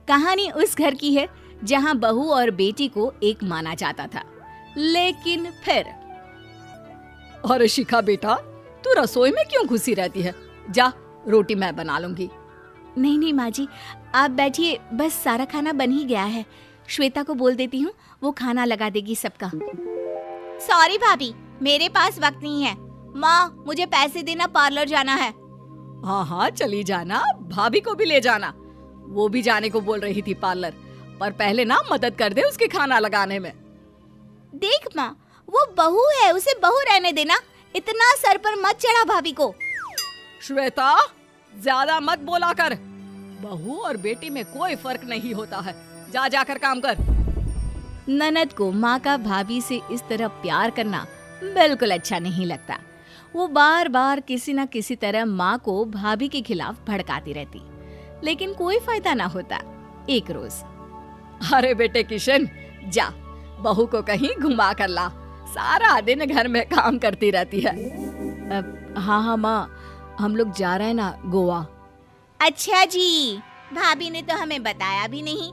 कहानी उस घर की है जहां बहू और बेटी को एक माना जाता था, लेकिन फिर। अरे शिखा बेटा, तू रसोई में क्यों घुसी रहती है? जा, रोटी मैं बना लूंगी। नहीं नहीं माँ जी, आप बैठिए, बस सारा खाना बन ही गया है। श्वेता को बोल देती हूँ, वो खाना लगा देगी सबका। सॉरी भाभी, मेरे पास वक्त नहीं है। माँ, मुझे पैसे देना, पार्लर जाना है। हाँ हाँ चली जाना, भाभी को भी ले जाना। वो भी जाने को बोल रही थी पार्लर, पर पहले ना मदद कर दे उसके खाना लगाने में। देख माँ, वो बहू है, उसे बहू रहने देना, इतना सर पर मत चढ़ा भाभी को। श्वेता, ज्यादा मत बोला कर। बहू और बेटी में कोई फर्क नहीं होता है। जा जाकर काम कर। ननद को माँ का भाभी से इस तरह प्यार करना बिल्कुल अच्छा नहीं लगता। वो बार बार किसी न किसी तरह माँ को भाभी के खिलाफ भड़काती रहती, लेकिन कोई फायदा ना होता। एक रोज, अरे बेटे किशन, जा बहू को कहीं घुमा कर ला, सारा दिन घर में काम करती रहती है। हाँ माँ, हम लोग जा रहे हैं ना गोवा। अच्छा जी, भाभी ने तो हमें बताया भी नहीं।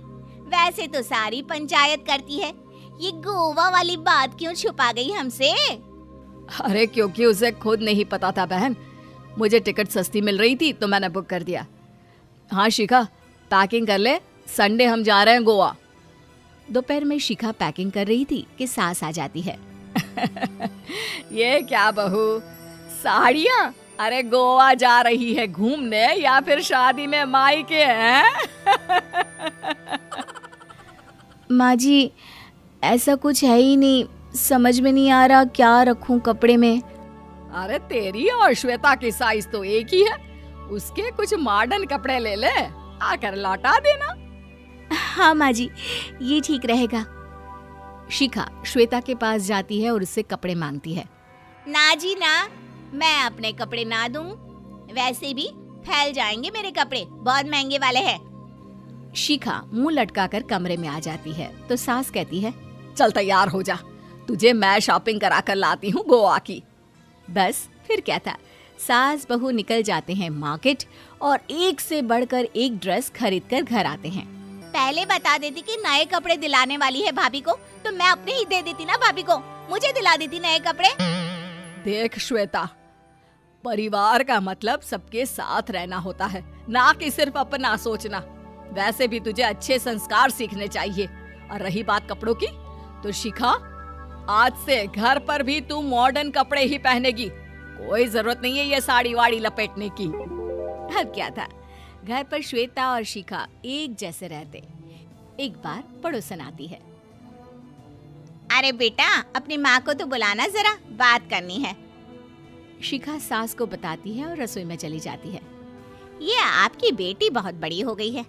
वैसे तो सारी पंचायत करती है, ये गोवा वाली बात क्यों छुपा गई हमसे? अरे क्योंकि उसे खुद नहीं पता था बहन। मुझे टिकट सस्ती मिल रही थी तो मैंने बुक कर दिया। हाँ शिखा, पैकिंग कर ले, संडे हम जा रहे हैं गोवा। दोपहर में शिखा पैकिंग कर रही थी कि सास आ जाती है। ये क्या बहू, साड़ियाँ? अरे गोवा जा रही है घूमने या फिर शादी में मायके हैं? माँ जी, ऐसा कुछ है ही नहीं, समझ में नहीं आ रहा क्या रखूं कपड़े में। अरे तेरी और श्वेता की साइज तो एक ही है, उसके कुछ मॉडर्न कपड़े ले ले, आकर लौटा देना। हाँ माँ जी, ये ठीक रहेगा। शिखा श्वेता के पास जाती है और उससे कपड़े मांगती है। ना जी ना, मैं अपने कपड़े ना दूं, वैसे भी फैल जाएंगे मेरे कपड़े, बहुत महंगे वाले हैं। शिखा मुंह लटकाकर कमरे में आ जाती है तो सास कहती है, चल तैयार हो जा, तुझे मैं शॉपिंग करा कर लाती हूँ गोवा की। बस फिर क्या था, सास बहू निकल जाते हैं मार्केट और एक से बढ़कर एक ड्रेस खरीद कर घर आते हैं। पहले बता देती कि नए कपड़े दिलाने वाली है भाभी को, तो मैं अपने ही दे देती ना भाभी को, मुझे दिला देती नए कपड़े। देख श्वेता, परिवार का मतलब सबके साथ रहना होता है, ना कि सिर्फ अपना सोचना। वैसे भी तुझे अच्छे संस्कार सीखने चाहिए। और रही बात कपड़ों की, तो शिखा, आज से घर पर भी तू मॉडर्न कपड़े ही पहनेगी। कोई जरूरत नहीं है ये साड़ी वाड़ी लपेटने की। अब क्या था, घर पर श्वेता और शिखा एक जैसे रहते। एक बार पड़ोसन आती है। अरे बेटा, अपनी माँ को तो बुलाना जरा, बात करनी है। शिखा सास को बताती है और रसोई में चली जाती है। ये आपकी बेटी बहुत बड़ी हो गई है,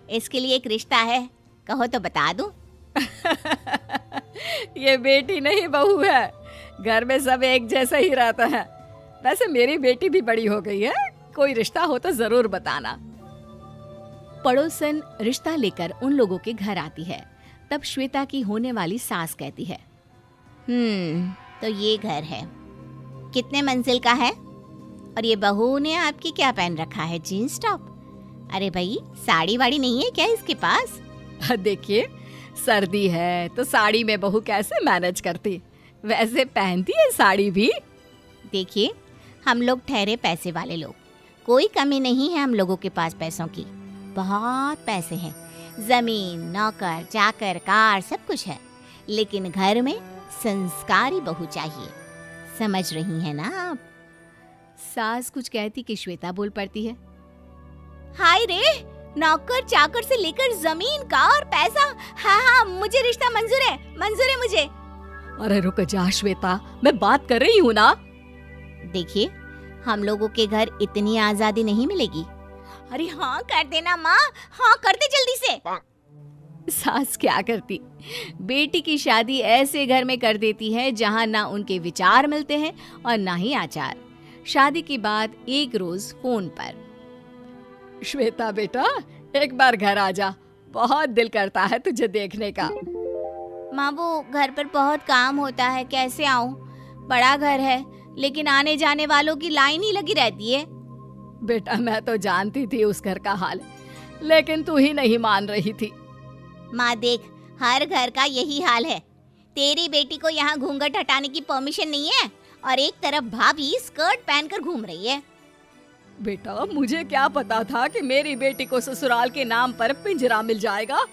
इसके लिए एक रिश्ता है, कहो तो बता दूं। ये बेटी नहीं बहू है, घर में सब एक जैसा ही रहता है। वैसे मेरी बेटी भी बड़ी हो गई है, कोई रिश्ता हो तो जरूर बताना। पड़ोसन रिश्ता लेकर उन लोगों के घर आती है। तब श्वेता की होने वाली सास कहती है, तो ये घर है, कितने मंजिल का है? और ये बहू ने आपकी क्या पहन रखा है, जीन्स टॉप? अरे भाई, साड़ी वाड़ी नहीं है क्या इसके पास? देखिए, सर्दी है तो साड़ी में बहू कैसे मैनेज करती, वैसे पहनती है साड़ी भी। देखिए, हम लोग ठहरे पैसे वाले लोग, कोई कमी नहीं है हम लोगों के पास पैसों की, बहुत पैसे हैं, जमीन, नौकर चाकर, कार, सब कुछ है, लेकिन घर में संस्कारी बहू चाहिए, समझ रही हैं ना आप? सास कुछ कहती कि श्वेता बोल पड़ती है, हाय रे, नौकर चाकर से लेकर जमीन, कार, पैसा, हाँ, मुझे रिश्ता मंजूर है मुझे। अरे रुक जा श्वेता, मैं बात कर रही हूँ ना। देखिए, हम लोगों के घर इतनी आजादी नहीं मिलेगी। अरे हाँ कर देना माँ, हाँ कर दे जल्दी से। सास क्या करती, बेटी की शादी ऐसे घर में कर देती है जहाँ ना उनके विचार मिलते हैं और ना ही आचार। शादी के बाद एक रोज फोन पर, श्वेता बेटा, एक बार घर आ जा, बहुत दिल करता है तुझे देखने का। माँ, वो घर पर बहुत काम होता है, कैसे आऊँ? बड़ा घर है, लेकिन आने जाने वालों की लाइन ही लगी रहती है। बेटा, मैं तो जानती थी उस घर का हाल। लेकिन तू ही नहीं मान रही थी। माँ देख, हर घर का यही हाल है। तेरी बेटी को यहाँ घूंघट हटाने की परमिशन नहीं है और एक तरफ भाभी स्कर्ट पहनकर घूम रही है। बेटा, मुझे क्या पता था कि मेरी बेटी को ससुराल के नाम पर पिंजरा मिल जाएगा।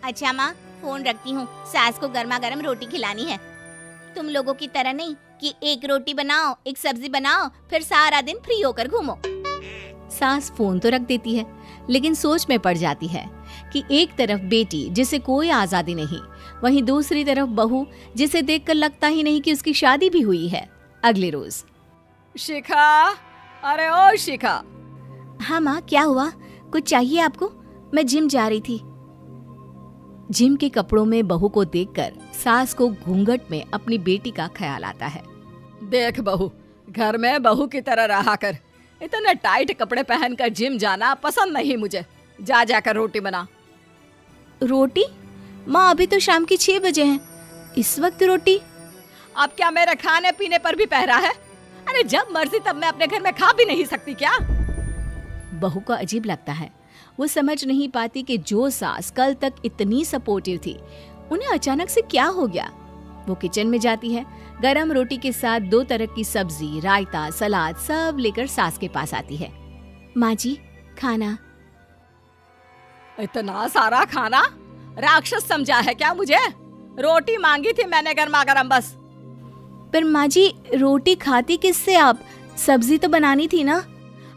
अच्छा माँ, फोन रखती हूँ, सास को गर्मा गर्म रोटी खिलानी है। तुम लोगों की तरह नहीं कि एक रोटी बनाओ, एक सब्जी बनाओ, फिर सारा दिन फ्री होकर घूमो। सास फोन तो रख देती है, लेकिन सोच में पड़ जाती है कि एक तरफ बेटी जिसे कोई आजादी नहीं, वहीं दूसरी तरफ बहू जिसे देखकर लगता ही नहीं कि उसकी शादी भी हुई है। अगले रोज। शिखा, अरे ओ शिखा। हाँ माँ, क्या हुआ? कुछ चाहिए आपको? मैं जिम जा रही थी। जिम के कपड़ों में बहू को देखकर सास को घूंघट में अपनी बेटी का ख्याल आता है। देख बहू, घर में बहू की तरह रहा कर। इतने टाइट कपड़े पहनकर जिम जाना पसंद नहीं मुझे। जा जाकर रोटी बना। रोटी? माँ, अभी तो शाम के 6 बजे हैं, इस वक्त रोटी? अब क्या मेरे खाने पीने पर भी पहरा है? अरे जब मर्जी तब मैं अपने घर में खा भी नहीं सकती क्या? बहू को अजीब लगता है। वो समझ नहीं पाती कि जो सास कल तक इतनी सपोर्टिव थी, उन्हें अचानक से क्या हो गया। वो किचन में जाती है, गरम रोटी के साथ 2 तरह की सब्जी, रायता, सलाद सब लेकर सास के पास आती है। माँ जी, खाना। इतना सारा खाना? राक्षस समझा है क्या मुझे? रोटी मांगी थी मैंने गर्मा गर्म बस। पर माँ जी, रोटी खाती किससे आप? सब्जी तो बनानी थी ना।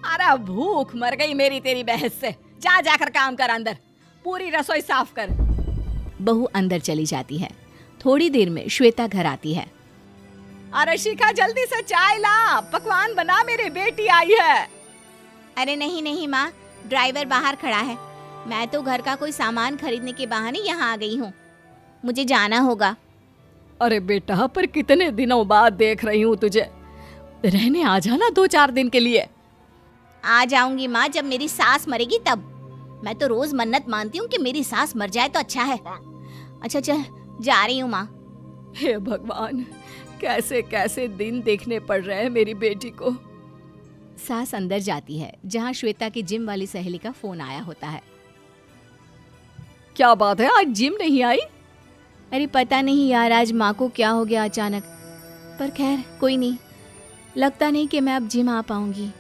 अरे भूख मर गई मेरी तेरी बहस से। जा जाकर काम कर, अंदर पूरी रसोई साफ कर। बहू अंदर चली जाती है। थोड़ी देर में श्वेता घर आती है। अरे शिखा, जल्दी से चाय ला, पकवान बना, मेरी बेटी आई है। अरे नहीं नहीं माँ, ड्राइवर बाहर खड़ा है। मैं तो घर का कोई सामान खरीदने के बहाने यहाँ आ गई हूँ, मुझे जाना होगा। अरे बेटा, पर कितने दिनों बाद देख रही हूँ तुझे। रहने आ जाना 2-4 दिन के लिए। आ जाऊंगी माँ, जब मेरी सास मरेगी तब। मैं तो रोज मन्नत मानती हूँ कि मेरी सास मर जाए तो अच्छा है। अच्छा चल, जा रही हूँ माँ। हे भगवान, कैसे कैसे दिन देखने पड़ रहे हैं मेरी बेटी को। सास अंदर जाती है, जहाँ श्वेता की जिम वाली सहेली का फोन आया होता है। क्या बात है, आज जिम नहीं आई? अरे पता नहीं यार, आज माँ को क्या हो गया अचानक। पर खैर कोई नहीं, लगता नहीं कि मैं अब जिम आ पाऊंगी।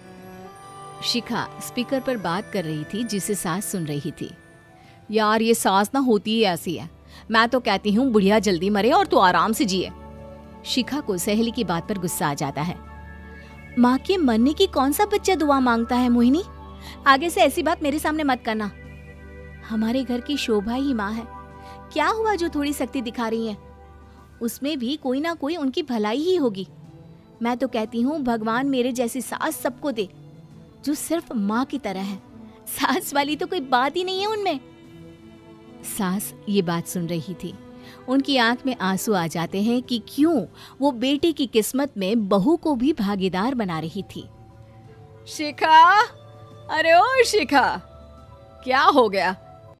शिखा स्पीकर पर बात कर रही थी, जिसे सास सुन रही थी। यार ये सास ना होती ही ऐसी है। मैं तो कहती हूँ बुढ़िया जल्दी मरे और तू आराम से जिए। शिखा को सहेली की बात पर गुस्सा आ जाता है। माँ के मरने की कौन सा बच्चा दुआ मांगता है मोहिनी? आगे से ऐसी बात मेरे सामने मत करना। हमारे घर की शोभा ही माँ है। क्या हुआ जो थोड़ी शक्ति दिखा रही है? उसमें भी कोई ना कोई उनकी भलाई ही होगी। मैं तो कहती हूँ भगवान मेरे जैसी सास सबको दे, जो सिर्फ माँ की तरह है। सास वाली तो कोई बात ही नहीं है उनमें। सास ये बात सुन रही थी। उनकी आंख में आंसू आ जाते हैं कि क्यों वो बेटे की किस्मत में बहू को भी भागीदार बना रही थी। शिखा, अरे ओ शिखा, क्या हो गया?